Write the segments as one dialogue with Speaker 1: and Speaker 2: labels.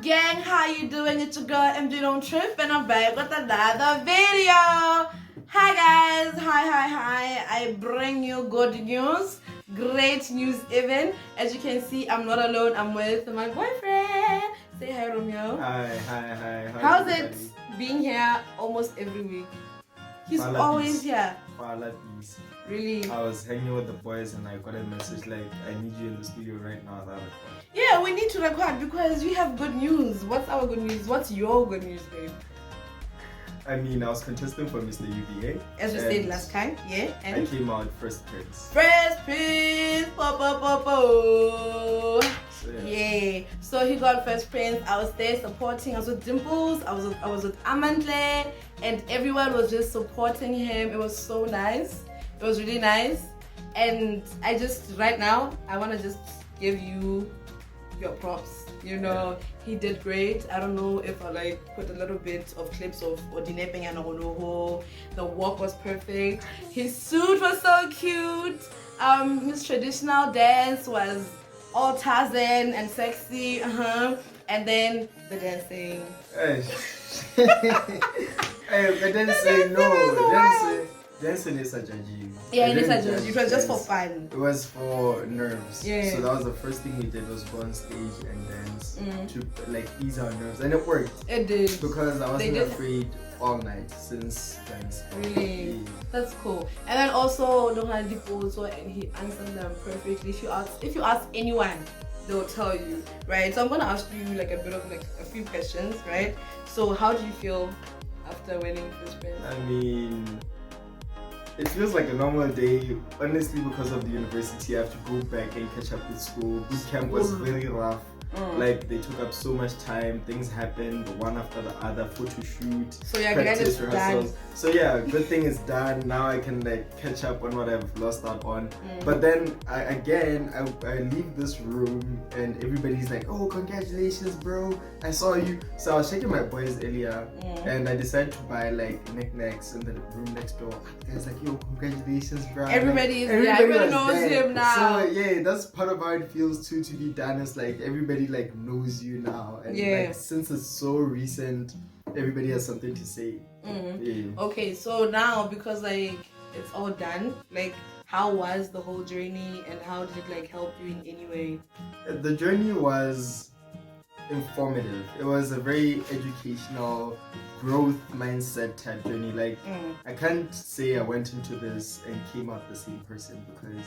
Speaker 1: up, gang? How you doing? It's your girl MJ Don't Trip, and I'm back with another video. Hi guys, hi. I bring you good news, great news even. As you can see, I'm not alone. I'm with my boyfriend. Say hi, Romeo.
Speaker 2: Hi.
Speaker 1: How's it being here almost every week? He's always here. Really?
Speaker 2: I was hanging with the boys and I got a message like, I need you in the studio right now.
Speaker 1: Yeah, we need to record because we have good news. What's our good news? What's your good news, babe?
Speaker 2: I mean, I was contesting for Mr. UBA.
Speaker 1: As we said last time, yeah. And
Speaker 2: I came out first prince.
Speaker 1: First prince, po.
Speaker 2: So,
Speaker 1: yeah. So he got first prince. I was there supporting. I was with Dimples. I was with Amantle, and everyone was just supporting him. It was so nice. It was really nice. And I just right now I want to just give you your props. You know, he did great. I don't know if I like put a little bit of clips of Odinepeng and Onoho. The walk was perfect. His suit was so cute. His traditional dance was all Tarzan and sexy. And then the dancing.
Speaker 2: Hey, the dancing, dancing is a judging.
Speaker 1: Yeah, it is a judge. It was just for fun.
Speaker 2: It was for nerves.
Speaker 1: Yeah.
Speaker 2: So that was the first thing we did, was go on stage and dance to like ease our nerves, and it worked.
Speaker 1: It did.
Speaker 2: Because I wasn't afraid all night since dance.
Speaker 1: Really? Yeah. That's cool. And then also Donald also, and he answered them perfectly. If you ask anyone, they'll tell you, right? So I'm gonna ask you like a few questions, right? So how do you feel after winning first prince?
Speaker 2: I mean, it feels like a normal day, honestly, because of the university. I have to go back and catch up with school. Boot camp was very rough. Like, they took up so much time. Things happened one after the other. Photo shoot,
Speaker 1: so yeah,
Speaker 2: practice rehearsals. So yeah, good thing is done. Now I can like catch up on what I've lost out on. But then I leave this room and everybody's like, "Oh, congratulations, bro! I saw you." So I was checking my boys earlier, and I decided to buy like knickknacks in the room next door. The guy's like, "Yo, congratulations, bro!"
Speaker 1: Everybody knows him now.
Speaker 2: So yeah, that's part of how it feels too, to be done. It's like everybody like knows you now, and like, since it's so recent, everybody has something to say.
Speaker 1: Okay, so now because like it's all done, like how was the whole journey and how did it like help you in any way?
Speaker 2: The journey was informative. It was a very educational, growth mindset type journey. Like I can't say I went into this and came out the same person, because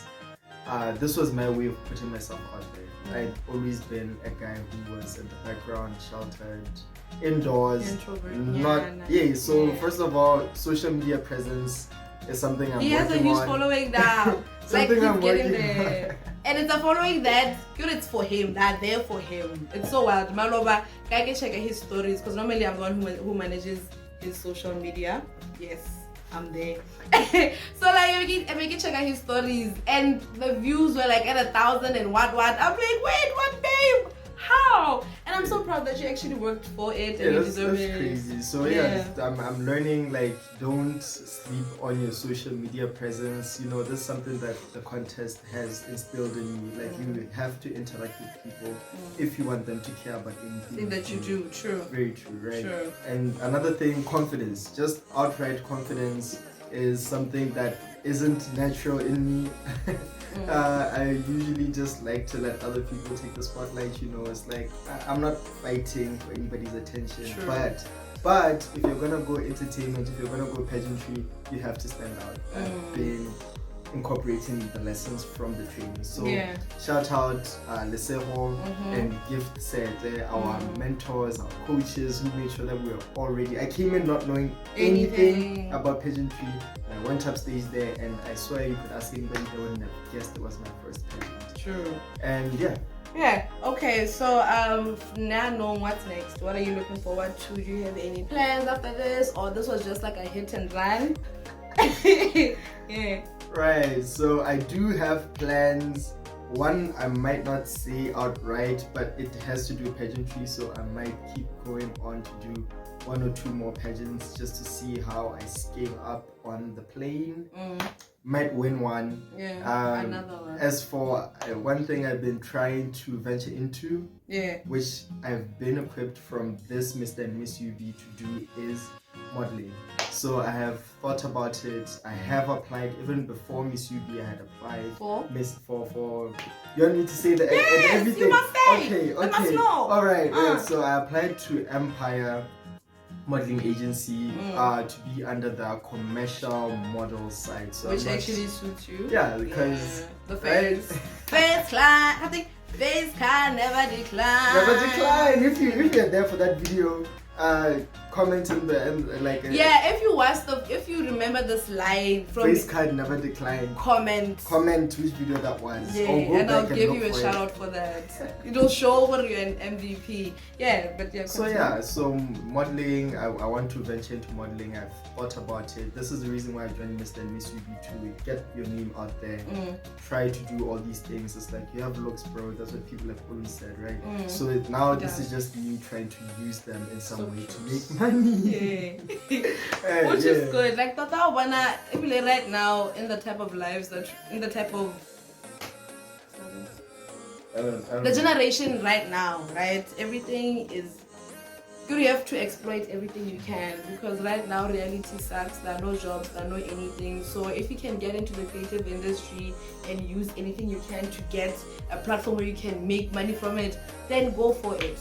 Speaker 2: this was my way of putting myself out there. I'd always been a guy who was in the background, sheltered, indoors, introvert. So first of all, social media presence is something I'm working on.
Speaker 1: He has a huge following now. Like he's getting there. And it's a following that good, it's for him, that there for him. It's so wild. Maloba, I can check his stories because normally I'm the one who manages his social media. Yes, I'm there. So like I can check out his stories and the views were like at 1,000 and what. I'm like, wait, what, babe? How? And I'm so proud that you actually worked for it and you deserve it.
Speaker 2: That's crazy. So I'm learning, like, don't sleep on your social media presence. You know, that's something that the contest has instilled in me. Like, you have to interact with people if you want them to care about anything
Speaker 1: that you do. True.
Speaker 2: Very true, right?
Speaker 1: True.
Speaker 2: And another thing, confidence. Just outright confidence is something that isn't natural in me. I usually just like to let other people take the spotlight. You know, it's like I'm not fighting for anybody's attention.
Speaker 1: True.
Speaker 2: But if you're gonna go entertainment, if you're gonna go pageantry, you have to stand out. I've been incorporating the lessons from the training. So shout out Leseho and Gift Sete, our mentors, our coaches who made sure that we were all ready. I came in not knowing anything about pageantry. I went upstage there and I swear you could ask anybody, they wouldn't have guessed it was my first pageant.
Speaker 1: True.
Speaker 2: And
Speaker 1: okay, so now knowing what's next, what are you looking forward to? Do you have any plans after this, or this was just like a hit and run?
Speaker 2: Right, so I do have plans. One I might not say outright, but it has to do with pageantry, so I might keep going on to do 1 or 2 more pageants just to see how I scale up on the plane. Might win one.
Speaker 1: Another one.
Speaker 2: As for one thing I've been trying to venture into, which I've been equipped from this Mr. and Miss UB to do, is modeling. So I have thought about it. I have applied even before Miss UB. I had applied for Miss for. You want me to say that?
Speaker 1: Yes,
Speaker 2: everything?
Speaker 1: You must say.
Speaker 2: Okay.
Speaker 1: I must know.
Speaker 2: All right. So I applied to Empire Modeling Agency to be under the commercial model side. So
Speaker 1: which actually suits you.
Speaker 2: Yeah, because
Speaker 1: the face climb. I think face climb never decline.
Speaker 2: Never decline. If you're there for that video, comment in the end, like
Speaker 1: if you remember this line from
Speaker 2: face card never decline, comment which video that was,
Speaker 1: and I'll give you a shout out for that. It'll show over you're an MVP. So
Speaker 2: modeling, I want to venture into modeling. I've thought about it. This is the reason why I joined Mr. and Miss UB, to get your name out there, try to do all these things. It's like, you have looks, bro. That's what people have always said, right? So now this is just me trying to use them in some way to make money.
Speaker 1: Which is good. Like right now, in the type of lives that, in the type of the generation right now, right? Everything is you have to exploit everything you can, because right now reality sucks. There are no jobs, there are no anything. So if you can get into the creative industry and use anything you can to get a platform where you can make money from it, then go for it.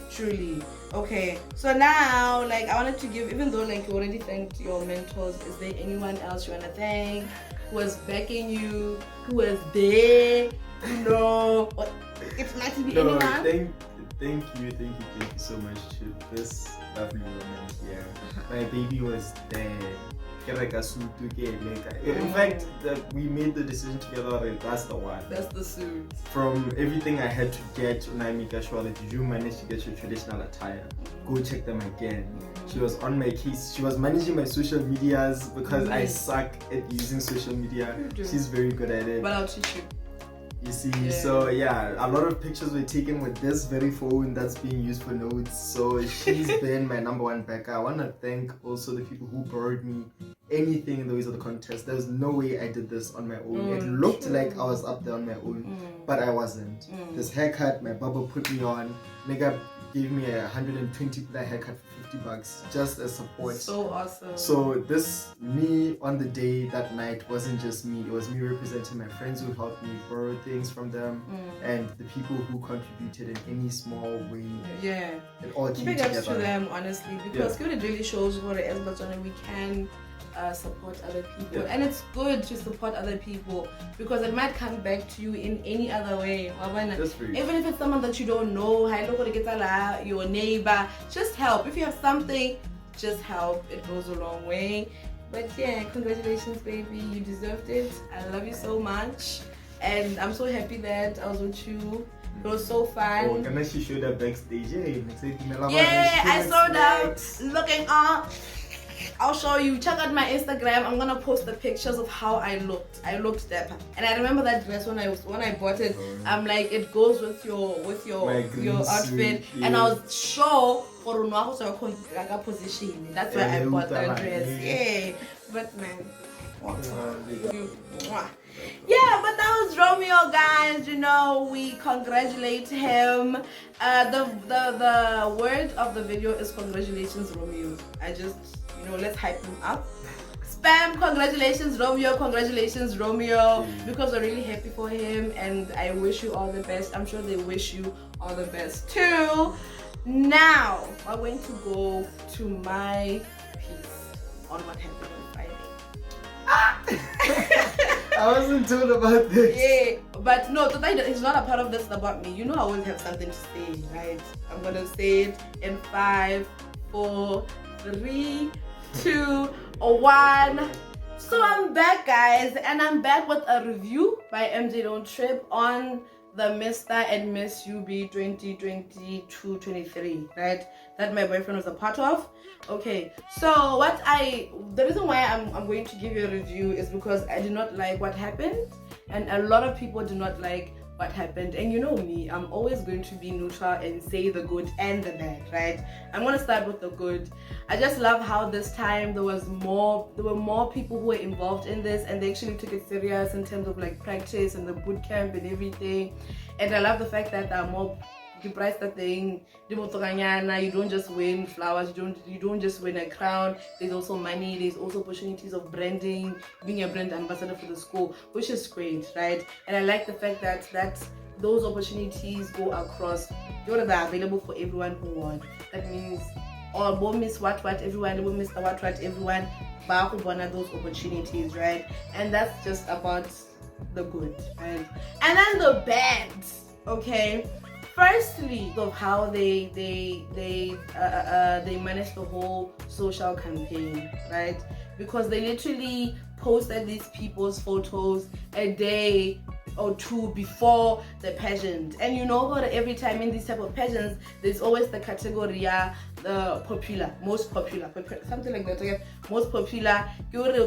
Speaker 1: Truly. Okay, so now, like, I wanted to give, even though like you already thanked your mentors, is there anyone else you want to thank who was backing you, who was there, it might be anyone?
Speaker 2: Thank you so much to this lovely woman here. My baby was there. In fact, we made the decision together. That's the one.
Speaker 1: That's the suit.
Speaker 2: From everything I had to get, did you manage to get your traditional attire? Go check them again. She was on my case. She was managing my social medias because I suck at using social media. She's very good at it.
Speaker 1: But I'll teach you.
Speaker 2: You see, so yeah, a lot of pictures were taken with this very phone that's being used for notes. So she's been my #1 backer. I want to thank also the people who borrowed me anything in the ways of the contest. There was no way I did this on my own. It looked like I was up there on my own, but I wasn't. This haircut, my barber put me on. Nigga gave me a 120 haircut for $50 just as support.
Speaker 1: So awesome.
Speaker 2: So this, me on the day that night, wasn't just me. It was me representing my friends who helped me borrow things from them, and the people who contributed in any small way.
Speaker 1: Yeah.
Speaker 2: It all came
Speaker 1: Big
Speaker 2: together.
Speaker 1: ups to them, honestly, because it really shows what it is, but we can support other people, and it's good to support other people because it might come back to you in any other way. Even if it's someone that you don't know, your neighbor, just help. If you have something, just help. It goes a long way. But yeah, congratulations, baby, you deserved it. I love you so much, and I'm so happy that I was with you. It was so fun.
Speaker 2: And then she showed up backstage.
Speaker 1: I saw them looking up. I'll show you. Check out my Instagram. I'm gonna post the pictures of how I looked. I looked dapper, and I remember that dress when I bought it. I'm like, it goes with your outfit, and I was sure for a position. That's why I bought that dress. Yeah, but man, yeah, but that was Romeo, guys. We congratulate him. The word of the video is congratulations, Romeo. Let's hype him up. Spam congratulations, Romeo, because we're really happy for him, and I wish you all the best. I'm sure they wish you all the best too. Now we're going to go to my piece on what happened on Friday.
Speaker 2: I wasn't told about this.
Speaker 1: Yeah, but no, it's not a part of this. It's about me. I always have something to say, right? I'm gonna say it in 5, 4, 3, 2, 1. So I'm back, guys, and I'm back with a review by MJ Don't Trip on the Mr. and Miss UB 2022-23, right? That my boyfriend was a part of. Okay, so the reason why I'm going to give you a review is because I did not like what happened, and a lot of people do not like what happened. And you know me, I'm always going to be neutral and say the good and the bad, right? I'm gonna start with the good. I just love how this time there were more people who were involved in this, and they actually took it serious in terms of like practice and the boot camp and everything. And I love the fact that there are more the price that thing, you don't just win flowers, you don't just win a crown. There's also money, there's also opportunities of branding, being a brand ambassador for the school, which is great, right? And I like the fact that those opportunities go across. They're available for everyone who wants. That means all won't miss what everyone, won't miss the what everyone, but who want those opportunities, right? And that's just about the good, right? And then the bad, okay? Firstly, of how they managed the whole social campaign, right? Because they literally posted these people's photos a day or two before the pageant. And you know what, every time in these type of pageants, there's always the category the popular, most popular, something like that, okay? Most popular, and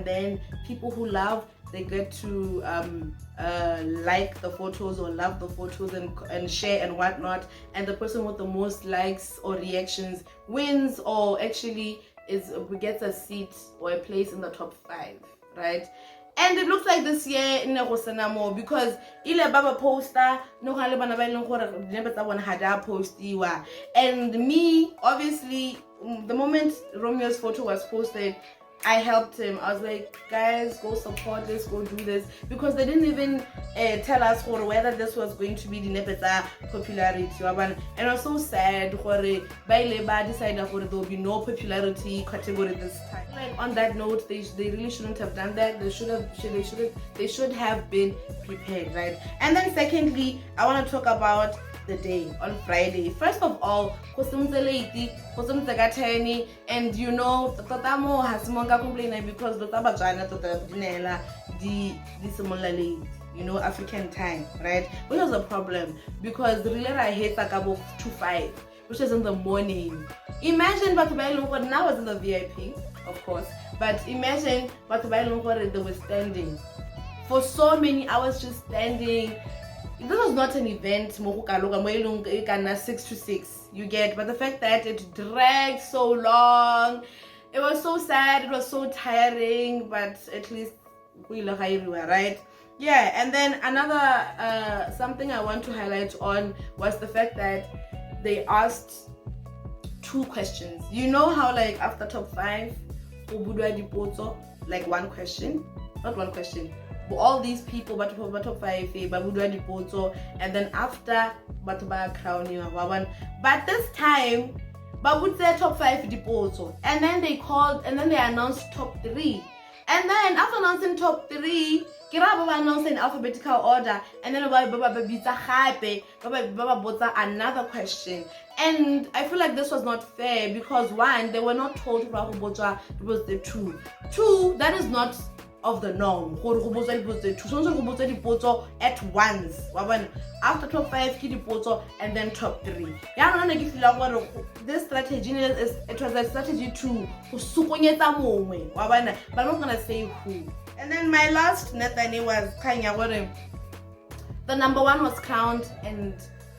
Speaker 1: then people who love, they get to like the photos or love the photos and share and whatnot, and the person with the most likes or reactions wins, or actually gets a seat or a place in the top 5, right? And it looks like this year in more because ile baba poster no hale bana ba ileng gore dinepe tsa bona ha da postiwa. And me, obviously, the moment Romeo's photo was posted, I helped him. I was like, guys, go support this, go do this, because they didn't even tell us whether this was going to be the Nepeta popularity. And I was so sad by Labour decided there will be no popularity category this time. Like, on that note, they really shouldn't have done that. They should have been prepared, right? And then secondly, I want to talk about the day on Friday. First of all, and you know, Totamo has monga complaining because you know, African time, right? Which was a problem because the really I hate Takabo 2-5, which is in the morning. Imagine Batubai now was in the VIP, of course, but imagine Batubai they were standing for so many hours, just standing. This was not an event 6 to 6, you get, but the fact that it dragged so long, it was so sad, it was so tiring, but at least we look everywhere, right? Yeah. And then another something I want to highlight on was the fact that they asked 2 questions. You know how like after top 5 like one question, not one question, but all these people but top 5 and then after crown, but this time would say top 5 depoto, and then they announced top 3, and then after announcing top 3, Kiraba announced in alphabetical order, and then another question. And I feel like this was not fair because 1, they were not told it was the 2, that is not of the norm. At once. After top 5, and then top 3. This strategy it was a strategy to but I'm not gonna say who. And then my last Nathani was the number 1 was crowned, and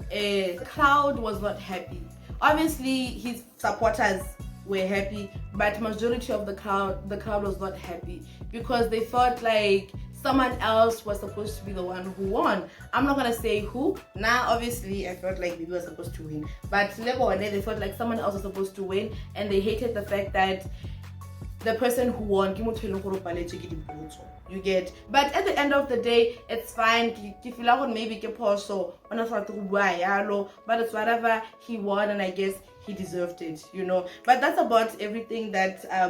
Speaker 1: the crowd was not happy. Obviously, his supporters were happy, but majority of the crowd was not happy because they thought like someone else was supposed to be the one who won. I'm not gonna say who. Now, obviously, I felt like Bibi was supposed to win, but they felt like someone else was supposed to win, and they hated the fact that the person who won, you get. But at the end of the day, it's fine. Maybe but it's whatever, he won, and I guess he deserved it, you know. But that's about everything that I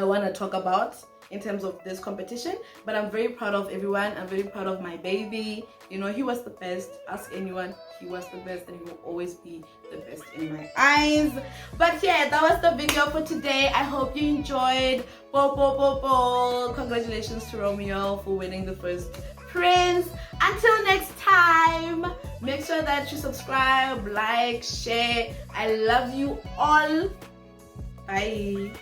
Speaker 1: want to talk about in terms of this competition. But I'm very proud of everyone. I'm very proud of my baby. You know, he was the best. Ask anyone, he was the best, and he will always be the best in my eyes. But yeah, that was the video for today. I hope you enjoyed. Congratulations to Romeo for winning the first prince. Until next time, make sure that you subscribe, like, share. I love you all. Bye.